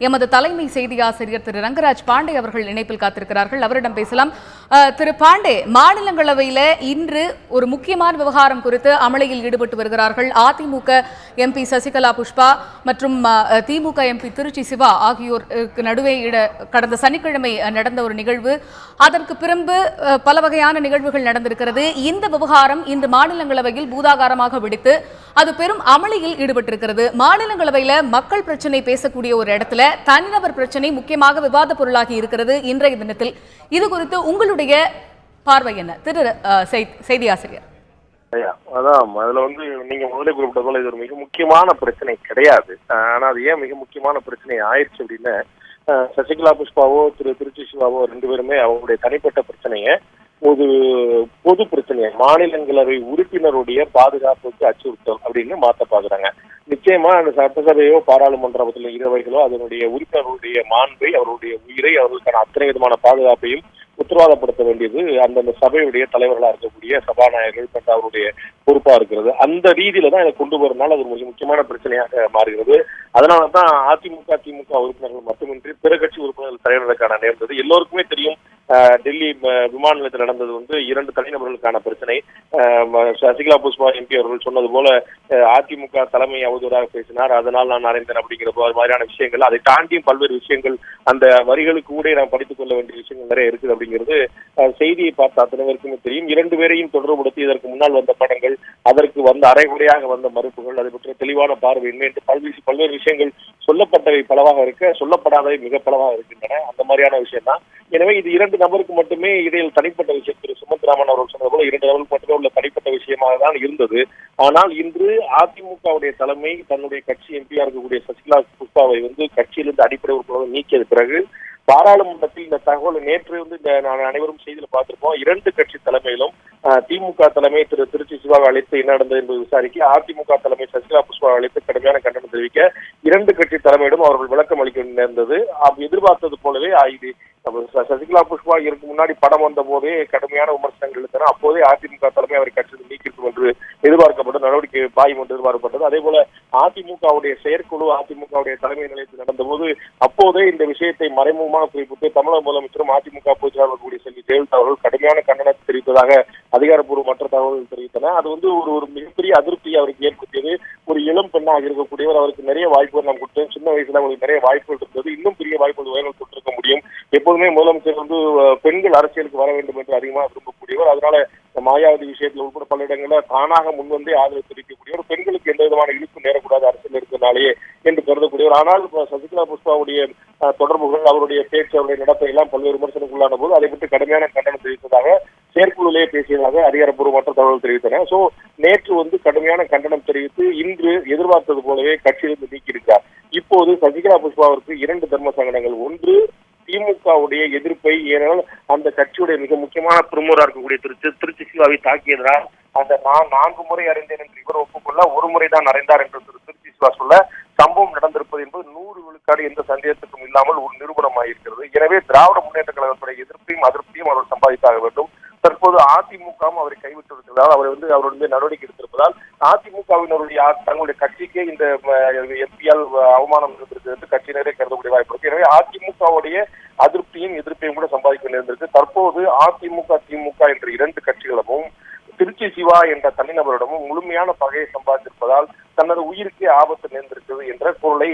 எமது தலைமை செய்தி ஆசிரியர் திரு ரங்கராஜ் பாண்டே அவர்கள் இணைப்பில் காத்திருக்கிறார்கள். அவரிடம் பேசலாம். திரு பாண்டே, மாநிலங்களவையில் இன்று ஒரு முக்கியமான விவகாரம் குறித்து அமளியில் ஈடுபட்டு வருகிறார்கள். அதிமுக எம்பி சசிகலா புஷ்பா மற்றும் திமுக எம்பி திருச்சி சிவா ஆகியோருக்கு நடுவே கடந்த சனிக்கிழமை நடந்த ஒரு நிகழ்வு. அதற்கு பிறகு பல வகையான நிகழ்வுகள் நடந்திருக்கிறது. இந்த விவகாரம் இன்று மாநிலங்களவையில் பூதாகாரமாக வெடித்து அது பெரும் அமளியில் ஈடுபட்டிருக்கிறது. மாநிலங்களவையில் மக்கள் பிரச்சனை பேசக்கூடிய ஒரு இடத்துல தனிநபர் பிரச்சனை முக்கியமாக விவாத பொருளாகி இருக்கிறது இன்றைய தினத்தில். இது குறித்து உங்களுடைய பார்வை என்ன, திரு செய்தி ஆசிரியர்? அதான் அதுல நீங்க முதலே குறிப்பிட்ட போல இது ஒரு மிக முக்கியமான பிரச்சனை கிடையாது. ஆனா அது ஏன் மிக முக்கியமான பிரச்சனை ஆயிடுச்சு அப்படின்னா, சசிகலா புஷ்பாவோ திருச்சி சிவாவோ ரெண்டு பேருமே அவங்களுடைய தனிப்பட்ட பிரச்சனைய ஒரு பொது பிரச்சனையை மாநிலங்களவை உறுப்பினருடைய பாதுகாப்புக்கு அச்சுறுத்தல் அப்படின்னு மாத்த பாக்குறாங்க. நிச்சயமா அந்த சட்டசபையோ பாராளுமன்றத்தில் இரவைகளோ அதனுடைய உறுப்பினருடைய மாண்பை, அவருடைய உயிரை, அவர்களுக்கான அத்தனை விதமான பாதுகாப்பையும் உத்தரவாதப்படுத்த வேண்டியது அந்தந்த சபையுடைய தலைவர்களா இருக்கக்கூடிய சபாநாயகர்கள் பற்றி அவருடைய பொறுப்பா இருக்கிறது. அந்த ரீதியில தான் இதை கொண்டு வரனால அது மிக முக்கியமான பிரச்சனையாக மாறுகிறது. அதனாலதான் அதிமுக திமுக உறுப்பினர்கள் மட்டுமின்றி பிற கட்சி உறுப்பினர்கள் தலைவர்களுக்கான நேர்ந்தது. எல்லோருக்குமே தெரியும், டெல்லி விமான நிலையத்தில் நடந்தது இரண்டு தனிநபர்களுக்கான பிரச்சனை. சசிகலா புஷ்பா எம்பி அவர்கள் சொன்னது போல அதிமுக தலைமை அவதூறாக பேசினார், அதனால் நான் அறிந்தேன் அப்படிங்கிற மாதிரியான விஷயங்கள். அதை தாண்டியும் பல்வேறு விஷயங்கள் அந்த வரிகளுக்கு கூட நாம் படித்துக் கொள்ள வேண்டிய விஷயங்கள் நிறைய இருக்குது அப்படிங்கிறது செய்தியை பார்த்த அத்தனை பேருக்குமே தெரியும். இரண்டு பேரையும் தொடர்புபடுத்தி இதற்கு முன்னால் வந்த படங்கள், அதற்கு வந்த அரைகுறையாக வந்த மறுப்புகள், அதை பற்றிய தெளிவான பார்வையின்மை என்று பல்வேறு விஷயங்கள் சொல்லப்பட்டவை பலவாக இருக்க, சொல்லப்படாதவை மிக பலவாக இருக்கின்றன. அந்த மாதிரியான விஷயம் தான். எனவே இது இரண்டு நபருக்கு மட்டுமே இடையில் தனிப்பட்ட விஷயம். திரு சுமத்ராமன் அவர்கள் சொன்னது போல இரண்டு நபருக்கு மட்டுமே உள்ள தனிப்பட்ட விஷயமாக தான் இருந்தது. ஆனால் இன்று அதிமுகவுடைய தலைமை தன்னுடைய கட்சி எம்பியா இருக்கக்கூடிய சசிகலா புஷ்பாவை கட்சியிலிருந்து அடிப்படை உறுப்பினர்கள் நீக்கியது பிறகு பாராளுமன்றத்தில் இந்த தகவல் நேற்று அனைவரும் செய்தியில் பார்த்திருப்போம். இரண்டு கட்சி தலைமையிலும் திமுக தலைமை திருச்சி சிவாவை அழைத்து என்ன நடந்தது என்பது விசாரிக்க, அதிமுக தலைமை சசிகலா புஷ்பாவை அழைத்து கடுமையான கண்டனம் தெரிவிக்க இரண்டு கட்சி தலைமையிடம் அவர்கள் விளக்கம் அளிக்க நேர்ந்தது. எதிர்பார்த்தது போலவே இது சசிகலா புஷ்பா இதற்கு முன்னாடி படம் வந்த போதே கடுமையான விமர்சனங்கள் இருந்தன. அப்போதே அதிமுக தலைமை அவரை கட்சியில் நீக்கிருக்கும் என்று எதிர்பார்க்கப்பட்ட நடவடிக்கை பாயும் என்று எதிர்பார்க்கப்பட்டது. அதே போல அதிமுகவுடைய செயற்குழு அதிமுகவுடைய தலைமை நிலையத்தில் நடந்த போது அப்போதே இந்த விஷயத்தை மறைமுகமாக குறிப்பிட்டு தமிழக முதலமைச்சரும் அதிமுக பொதுச்செயலாளர் கூடிய செல்வி ஜெயலலிதா அவர்கள் கடுமையான கண்டனத்தை தெரிவித்ததாக அதிகாரப்பூர்வ மற்ற தகவல்கள் தெரிவித்தன. அது ஒரு மிகப்பெரிய அதிருப்தியை அவருக்கு ஏற்படுத்தியது. ஒரு இளம் பெண்ணாக இருக்கக்கூடியவர், அவருக்கு நிறைய வாய்ப்புகள் நாம் கொடுத்தோம். சின்ன வயசுல அவங்களுக்கு நிறைய வாய்ப்புகள் இருந்தது. இன்னும் பெரிய வாய்ப்புகள் உயர்வு கொடுத்திருக்க முடியும். எப்போதுமே முதலமைச்சர் பெண்கள் அரசியலுக்கு வர வேண்டும் என்று அதிகமாக விரும்பக்கூடியவர். அதனால மாயாவதி விஷயத்தில் உட்பட பல இடங்களில் தானாக முன்வந்தே ஆதரவு தெரிவிக்கக்கூடியவர். பெண்களுக்கு எந்த விதமான இழுப்பு நேரக்கூடாது அரசியல் இருக்கிறனாலேயே என்று கருதக்கூடியவர். ஆனால் சசிகலா புஷ்பாவுடைய தொடர்புகள், அவருடைய பேச்சு, அவருடைய நடத்தை எல்லாம் பல்வேறு விமர்சனங்களுள்ளான போது அதை பற்றி கடுமையான கண்டனம் தெரிவித்ததாக செயற்குழுவிலேயே பேசியதாக அதிகாரப்பூர்வ மற்ற தகவல் தெரிவித்தன. சோ நேற்று கடுமையான கண்டனம் தெரிவித்து இன்று எதிர்பார்த்தது போலவே கட்சியிலிருந்து நீக்கியிருக்கிறார். இப்போது சசிகலா புஷ்பாவிற்கு இரண்டு தர்ம சங்கடங்கள். ஒன்று, திமுகவுடைய எதிர்ப்பை, ஏனால் அந்த கட்சியுடைய மிக முக்கியமான பிரமுகராக இருக்கக்கூடிய திருச்சி சிவாவை தாக்கியதனால் அந்த நான் 4 முறை அறிந்தேன் என்று இவர் ஒப்புக்கொள்ள, ஒரு முறைதான் அறிந்தார் என்று திருச்சி சிவா சொல்ல சம்பவம் நடந்திருப்பது என்பது 100 விழுக்காடு எந்த சந்தேகத்துக்கும் இல்லாமல் ஒரு நிரூபணமாயிருக்கிறது. எனவே திராவிட முன்னேற்ற கழகத்துடைய எதிர்ப்பையும் அதிருப்தியும் அவர் சம்பாதித்தாக வேண்டும். தற்போது அதிமுகவும் அவரை கைவிட்டிருக்கிறதால் அவருடைய நடவடிக்கை எடுத்திருப்பதால் அதிமுகவினருடைய தங்களுடைய கட்சிக்கே இந்த எம்பியால் அவமானம் இருந்திருக்கு என்று கட்சியினரே கருதக்கூடிய வாய்ப்பு இருக்கு. எனவே அதிமுகவுடைய அதிருப்தியும் எதிர்ப்பையும் கூட சம்பாதிக்க நேர்ந்திருக்கு. தற்போது அதிமுக திமுக என்ற இரண்டு கட்சிகளும் திருச்சி சிவா என்ற தனிநபரிடமும் முழுமையான பகையை சம்பாதித்திருப்பதால் தனது உயிருக்கே ஆபத்து நேர்ந்திருக்கிறது என்ற பொருளை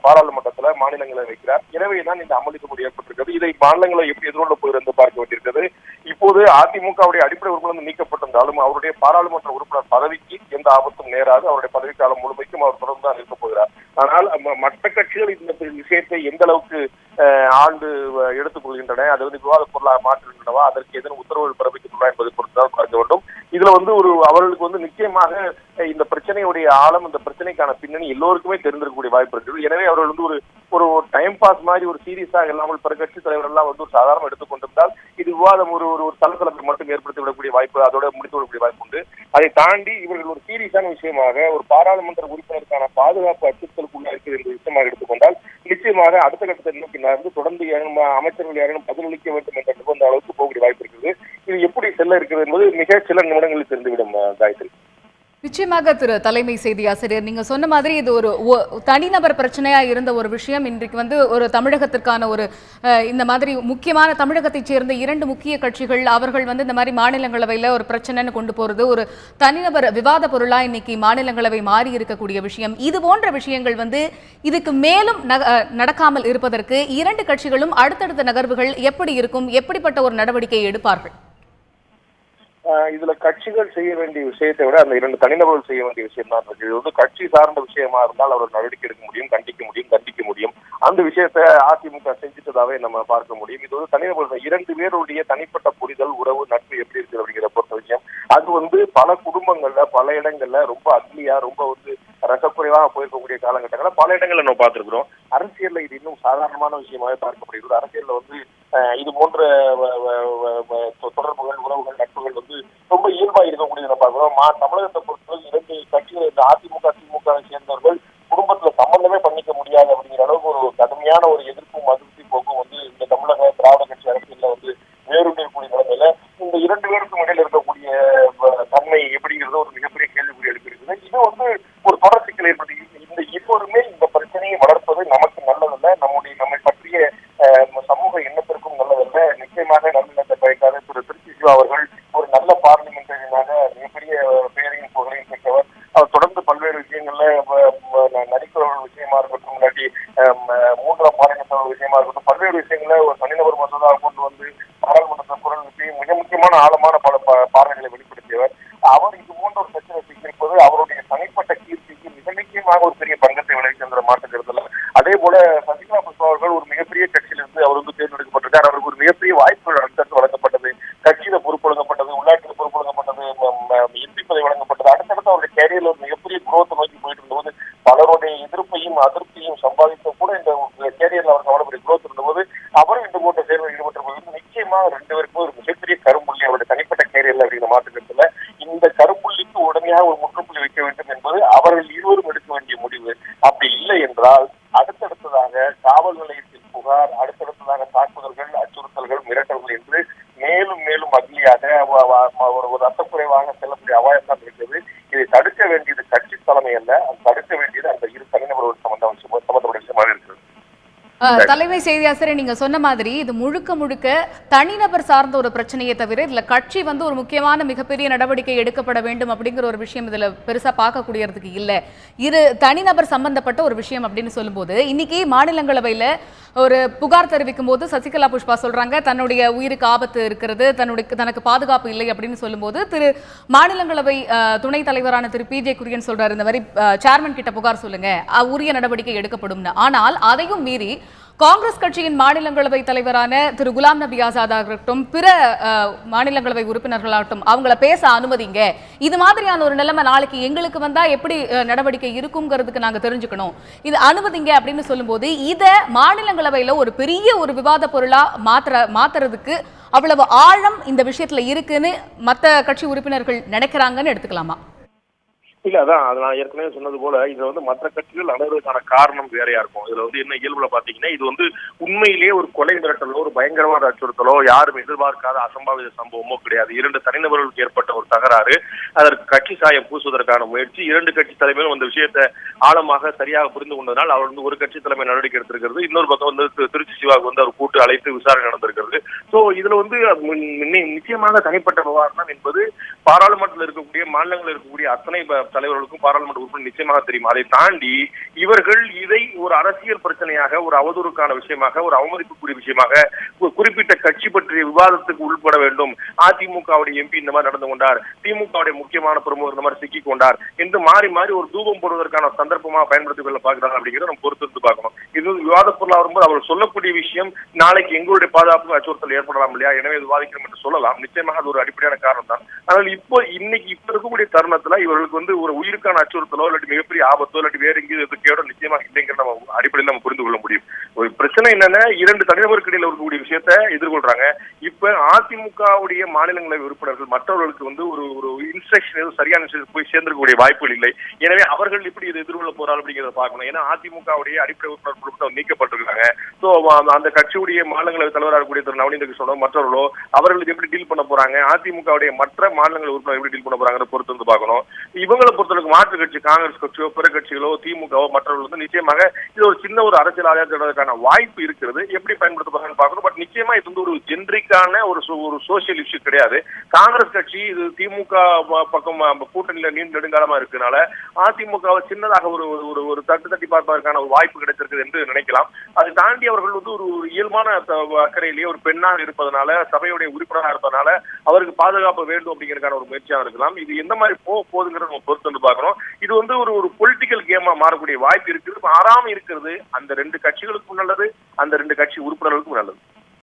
பாராளுமன்றத்துல மாநிலங்களை வைக்கிறார். எனவேதான் இந்த அமளிக்கு ஏற்பட்டிருக்கிறது. இதை மாநிலங்களை எப்படி எதிர்கொள்ள போகிறது பார்க்க வேண்டியிருக்கிறது. இப்போது அதிமுகவுடைய அடிப்படை உறுப்பினர் நீக்கப்பட்டிருந்தாலும் அவருடைய பாராளுமன்ற உறுப்பினர் பதவிக்கு எந்த ஆபத்தும் நேராது. அவருடைய பதவிக்காலம் முழுமைக்கும் அவர் தொடர்ந்து தான் இருக்கப் போகிறார். ஆனால் மற்ற கட்சிகள் இந்த விஷயத்தை எந்த அளவுக்கு ஆண்டு எடுத்துக் கொள்கின்றன, அது விவாத பொருளாக மாற்றுகின்றனவா, அதற்கு எதன் உத்தரவுகள் பிறப்பிக்கின்றன என்பதை பொறுத்துதான் பார்க்க வேண்டும். இதுல அவர்களுக்கு நிச்சயமாக இந்த பிரச்சனையுடைய ஆழம், இந்த பிரச்சனைக்கான பின்னணி எல்லோருக்குமே தெரிந்திருக்கக்கூடிய வாய்ப்பு இருக்குது. எனவே அவர்கள் ஒரு டைம் பாஸ் மாதிரி ஒரு சீரியஸாக இல்லாமல் பிற கட்சி தலைவர் எல்லாம் ஒரு சாதாரண எடுத்துக்கொண்டிருந்தால் இது விவாதம் ஒரு சலசலப்பை மட்டும் ஏற்படுத்தி விடக்கூடிய வாய்ப்பு, அதோட முடித்து விடக்கூடிய வாய்ப்பு உண்டு. அதை தாண்டி இவர்கள் ஒரு சீரியஸான விஷயமாக ஒரு பாராளுமன்ற உறுப்பினருக்கான பாதுகாப்பு அச்சுறுத்தலுக்குள்ள இருக்கிறது என்ற விஷயமாக எடுத்துக்கொண்டால் நிச்சயமாக அடுத்த கட்டத்தை நோக்கி நகர்ந்து தொடர்ந்து அமைச்சர்கள் யாரும் பதிலளிக்க வேண்டும் என்ற நிபந்த அளவுக்கு போகக்கூடிய வாய்ப்பு இருக்குது. இது எப்படி செல்ல இருக்கிறது என்பது மிக சில நிமிடங்களில் தெரிந்துவிடும். காயத்ரி, நிச்சயமாக திரு தலைமை செய்தி ஆசிரியர், நீங்க சொன்ன மாதிரி இது ஒரு தனிநபர் பிரச்சனையா இருந்த ஒரு விஷயம் இன்றைக்கு வந்து ஒரு தமிழகத்திற்கான ஒரு இந்த மாதிரி முக்கியமான தமிழகத்தைச் சேர்ந்த 2 முக்கிய கட்சிகள் அவர்கள் வந்து இந்த மாதிரி மாநிலங்களவையில் ஒரு பிரச்சனைன்னு கொண்டு போறது ஒரு தனிநபர் விவாத பொருளா இன்னைக்கு மாநிலங்களவை மாறி இருக்கக்கூடிய விஷயம். இது போன்ற விஷயங்கள் வந்து இதுக்கு மேலும் நடக்காமல் இருப்பதற்கு 2 கட்சிகளும் அடுத்தடுத்த நகர்வுகள் எப்படி இருக்கும், எப்படிப்பட்ட ஒரு நடவடிக்கை எடுப்பார்கள்? இதுல கட்சிகள் செய்ய வேண்டிய விஷயத்தை விட அந்த 2 தனிநபர்கள் செய்ய வேண்டிய விஷயம் தான் இருக்கு. இது வந்து கட்சி சார்ந்த விஷயமா இருந்தால் அவர் நடவடிக்கை எடுக்க முடியும், கண்டிக்க முடியும். அந்த விஷயத்தை அதிமுக செஞ்சுட்டதாவே நம்ம பார்க்க முடியும். இது வந்து தனிநபர்கள் 2 பேருடைய தனிப்பட்ட புரிதல், உறவு, நட்பு எப்படி இருக்குது அப்படிங்கிற பொறுத்த விஷயம். அது வந்து பல குடும்பங்கள்ல பல இடங்கள்ல ரொம்ப அக்லியா, ரொம்ப வந்து ரசக்குறைவாக போயிருக்கக்கூடிய காலகட்டங்கள பல இடங்கள்ல நம்ம பார்த்திருக்கிறோம். அரசியல்ல இது இன்னும் சாதாரணமான விஷயமாவே பார்க்கப்படுகிறது. அரசியல்ல வந்து இது போன்ற தொடர்புகள், உறவுகள், நட்புகள் வந்து ரொம்ப இயல்பா இருக்கக்கூடியது நம்ம பார்க்கிறோம். தமிழகத்தை பொறுத்தவரை 2 கட்சிகள், இந்த அதிமுக திமுகவை சேர்ந்தவர்கள் குடும்பத்துல சம்பந்தமே பண்ணிக்க முடியாது அப்படிங்கிற அளவுக்கு ஒரு கடுமையான ஒரு எதிர்ப்பும் அதிருப்தி போக்கும் வந்து இந்த தமிழக திராவிட கட்சி அரசியல்ல வந்து வேறுபடக்கூடிய நிலைமையில இந்த 2 பேருக்கும் இடையில இருக்கக்கூடிய தன்மை எப்படிங்கிறது ஒரு மிகப்பெரிய கேள்விக்குறி எழுப்பியிருக்குது. இது வந்து ஒரு தொடர் சிக்கல் ஏற்படுத்தி இந்த இருவருமே இந்த பிரச்சனையை வளர்ப்பது நமக்கு நல்லதல்ல, நம்மை பற்றிய சமூக எண்ணத்திற்கும் நல்லதல்ல. நிச்சயமாக நல்லெண்ணத்தை பயக்காத திருச்சி சிவா அவர்கள் ஒரு நல்ல பார்லிமெண்டரியாக மிகப்பெரிய பெயரையும் புகழையும் பெற்றவர். அவர் தொடர்ந்து பல்வேறு விஷயங்கள்ல நடிக்கிறவர்கள் விஷயமா இருக்கட்டும், இல்லாட்டி 3ஆம் பாலினத்தவர் விஷயமா இருக்கட்டும், பல்வேறு விஷயங்கள ஒரு தனிநபர் மசோதாவை கொண்டு வந்து பாராளுமன்றத்தை குரல் எழுப்பி மிக முக்கியமான ஆழமான பல பார்வைகளை வெளிப்படுத்தியவர். அவர் இது போன்ற ஒரு பிரச்சனை சிக்கியிருப்பது அவருடைய தனிப்பட்ட கீர்த்திக்கு மிக நிச்சயமாக ஒரு பெரிய பங்கத்தை விளைவிக்கின்ற மாற்றுக்கிறதுல. அதே போல சசிகலா புஷ்பா அவர்கள் ஒரு மிகப்பெரிய கட்சியிலிருந்து அவர் வந்து தேர்ந்தெடுக்கப்பட்டிருக்கார். அவருக்கு ஒரு மிகப்பெரிய வாய்ப்புகள் அடுத்தடுத்து வழங்கப்பட்டது, கட்சியில பொறுப்பு வழங்கப்பட்டது, உள்ளாட்சியில பொறுப்பு வழங்கப்பட்டது, எம்பி பதவி வழங்கப்பட்டது. அடுத்தடுத்து அவருடைய கேரியர்ல ஒரு மிகப்பெரிய குரோத்தை நோக்கி போயிட்டு இருந்தபோது பலருடைய எதிர்ப்பையும் அதிருப்தியும் சம்பாதித்த கூட இந்த கேரியர்ல அவருக்கு அவ்வளவு பெரிய குரோத் இருந்தபோது அவரும் இந்த போன்ற தேர்வில் ஈடுபட்டிருப்பது நிச்சயமாக 2 பேருக்கும் ஒரு மிகப்பெரிய கரும்புள்ளி அவருடைய தனிப்பட்ட கேரியர்ல அப்படிங்கிற மாற்றுக்கிறதுல. இந்த கரும்புள்ளிக்கு உடனடியாக ஒரு முற்றுப்புள்ளி வைக்க வேண்டும் என்பது அவர்கள் இருவரும் எடுக்க வேண்டிய முடிவு. அப்படி இல்லை என்றால் அடுத்தடுத்ததாக காவல் நிலையத்தில் புகார், அடுத்தடுத்ததாக தாக்குதல்கள், அச்சுறுத்தல்கள், மிரட்டல்கள் என்று மேலும் மேலும் அக்லியாக ஒரு ரத்தக்குறைவாக செல்லக்கூடிய அபாயம் தான் இருக்கிறது. இதை தடுக்க வேண்டியது கட்சி தலைமை அல்ல, அது தடுக்க வேண்டியது அந்த 2 தனிநபர்கள் சம்பந்தப்பட்ட விஷயமாக இருக்கிறது. தலைமை செய்தி ஆசிரியர், நீங்க சொன்ன மாதிரி இது முழுக்க முழுக்க தனிநபர் சார்ந்த ஒரு பிரச்சனையை தவிர இதுல கட்சி வந்து ஒரு முக்கியமான மிகப்பெரிய நடவடிக்கை எடுக்கப்பட வேண்டும் அப்படிங்கிற ஒரு விஷயம் இதுல பெருசா பார்க்கக்கூடியதுக்கு இல்ல. இது தனிநபர் சம்பந்தப்பட்ட ஒரு விஷயம் அப்படின்னு சொல்லும்போது இன்னைக்கு மாநிலங்களவையில ஒரு புகார் தெரிவிக்கும் போது சசிகலா புஷ்பா சொல்றாங்க தன்னுடைய உயிருக்கு ஆபத்து இருக்கிறது, தனக்கு பாதுகாப்பு இல்லை அப்படின்னு சொல்லும்போது திரு மாநிலங்களவை துணைத் தலைவரான திரு PJ குரியன் சொல்றாரு இந்த மாதிரி சேர்மன் கிட்ட புகார் சொல்லுங்க, உரிய நடவடிக்கை எடுக்கப்படும்னு. ஆனால் அதையும் மீறி காங்கிரஸ் கட்சியின் மாநிலங்களவை தலைவரான திரு குலாம் நபி ஆசாத் ஆகட்டும், பிற மாநிலங்களவை உறுப்பினர்களாகட்டும் அவங்கள பேச அனுமதிங்க, இது மாதிரியான ஒரு நிலைமை நாளைக்கு எங்களுக்கு வந்தா எப்படி நடவடிக்கை இருக்குங்கிறதுக்கு நாங்க தெரிஞ்சுக்கணும், இது அனுமதிங்க அப்படின்னு சொல்லும்போது இதை மாநிலங்களவையில ஒரு பெரிய ஒரு விவாத பொருளா மாத்துறதுக்கு அவ்வளவு ஆழம் இந்த விஷயத்துல இருக்குன்னு மத்த கட்சி உறுப்பினர்கள் நினைக்கிறாங்கன்னு எடுத்துக்கலாமா? இல்ல, அதான் அது நான் ஏற்கனவே சொன்னது போல இதுல வந்து மற்ற கட்சிகள் அணுகிறதுக்கான காரணம் வேறையா இருக்கும். இதுல வந்து என்ன இயல்புல பாத்தீங்கன்னா இது வந்து உண்மையிலேயே ஒரு கொலை மிரட்டலோ ஒரு பயங்கரவாத அச்சுறுத்தலோ யாரும் எதிர்பார்க்காத அசம்பாவித சம்பவமோ கிடையாது. 2 தனிநபர்களுக்கு ஏற்பட்ட ஒரு தகராறு, அதற்கு கட்சி சாயம் பூசுவதற்கான முயற்சி. 2 கட்சி தலைமையிலும் அந்த விஷயத்தை ஆழமாக சரியாக புரிந்து கொண்டதனால் அவர் வந்து ஒரு கட்சி தலைமை நடவடிக்கை எடுத்திருக்கிறது. இன்னொரு பக்கம் வந்து திருச்சி சிவாவுக்கு வந்து அவர் கூட்டு அழைத்து விசாரணை நடந்திருக்கிறது. சோ இதுல வந்து நிச்சயமாக தனிப்பட்ட விவகாரம் என்பது பாராளுமன்றத்தில் இருக்கக்கூடிய மாநிலங்களில் இருக்கக்கூடிய அத்தனை தலைவர்களுக்கும் பாராளுமன்ற உறுப்பினர் நிச்சயமாக தெரியும். அதை தாண்டி இவர்கள் இதை ஒரு அரசியல் பிரச்சனையாக, ஒரு அவதூறுக்கான விஷயமாக, ஒரு அவமதிப்புக்குரிய விஷயமாக, குறிப்பிட்ட கட்சி பற்றிய விவாதத்துக்கு உள்பட வேண்டும். அதிமுகவுடைய MP இந்த மாதிரி நடந்து கொண்டார், திமுகவுடைய முக்கியமான பிரமுகர் இந்த மாதிரி சிக்கிக் கொண்டார் என்று மாறி மாறி ஒரு தூபம் போடுவதற்கான சந்தர்ப்பமாக பயன்படுத்திக் கொள்ள பார்க்கிறாங்க அப்படிங்கிறத நம்ம பொறுத்திருந்து பார்க்கணும். இது விவாத பொருளாக வரும்போது அவர் சொல்லக்கூடிய விஷயம் நாளைக்கு எங்களுடைய பாதுகாப்பு அச்சுறுத்தல் ஏற்படலாம் இல்லையா, எனவே விவாதிக்கிறோம் என்று சொல்லலாம். நிச்சயமாக அது ஒரு அடிப்படையான காரணம் தான். ஆனால் இப்ப இருக்கக்கூடிய தருணத்துல இவர்களுக்கு வந்து ஒரு உயிருக்கான அச்சுறுத்தலோ இல்லாட்டி மிகப்பெரிய ஆபத்தோ இல்லாட்டி வேற எங்கேயும் கேடோ நிச்சயமாக இல்லைங்கிற நம்ம அடிப்படையில் நம்ம புரிந்து கொள்ள முடியும். ஒரு பிரச்சனை என்னன்னா 2 தனிநபருக்கு இடையில இருக்கக்கூடிய விஷயத்தை எதிர்கொள்றாங்க. இப்ப அதிமுகவுடைய மாநிலங்களவை உறுப்பினர்கள் மற்றவர்களுக்கு வந்து ஒரு இன்ஸ்ட்ரக்ஷன் சரியான விஷயத்துக்கு போய் சேர்ந்திருக்கக்கூடிய வாய்ப்புகள் இல்லை. எனவே அவர்கள் எப்படி இதை எதிர்கொள்ள போறாங்க அப்படிங்கிறத பார்க்கணும். ஏன்னா அதிமுகவுடைய அடிப்படை உறுப்பினர் குழுக்கள் நீக்கப்பட்டிருக்காங்க. ஸோ அந்த கட்சியுடைய மாநிலங்களவை தலைவராக இருக்கக்கூடிய திரு நவநீத கிருஷ்ணனோ மற்றவர்களோ அவர்களுக்கு எப்படி டீல் பண்ண போறாங்க, அதிமுகவுடைய மற்ற மாநிலங்களவை உறுப்பினர் எப்படி டீல் பண்ண போறாங்க பொறுத்து வந்து பார்க்கணும். இவங்களை இவங்களை பொறுத்தவரைக்கும் மாற்று கட்சி காங்கிரஸ் கட்சியோ பிற கட்சிகளோ திமுகவோ மற்றவர்கள் வந்து நிச்சயமாக இது ஒரு சின்ன ஒரு அரசியல் ஆதாயத்திற்கான வாய்ப்பு இருக்கிறது. எப்படி பயன்படுத்த போறாங்கன்னு பார்க்கணும். பட் நிச்சயமா இது வந்து ஒரு ஜென்ரிக்கான ஒரு சோசியல் இஷ்யூ கிடையாது. காங்கிரஸ் கட்சி இது திமுக பக்கம் கூட்டணியில நீண்ட நெடுங்காலமா இருக்கனால அதிமுகவை சின்னதாக ஒரு ஒரு தட்டு தட்டி பார்ப்பதற்கான ஒரு வாய்ப்பு கிடைத்திருக்குது என்று நினைக்கலாம். அதை தாண்டி அவர்கள் வந்து ஒரு இயல்பான அக்கறையிலேயே ஒரு பெண்ணாக இருப்பதனால சபையுடைய உறுப்பினராக இருப்பதனால அவருக்கு பாதுகாப்பு வேண்டும் அப்படிங்கிறதுக்கான ஒரு முயற்சியாக இருக்கலாம். இது எந்த மாதிரி போகுதுங்கிறத நம்ம பொறுத்து வந்து பார்க்கணும். இது வந்து ஒரு பொலிட்டிக்கல் கேமா மாறக்கூடிய வாய்ப்பு இருக்குது. மாறாம இருக்கிறது அந்த 2 கட்சிகளுக்கும் நல்லது, அந்த 2 கட்சி உறுப்பினர்களுக்கும் நல்லது.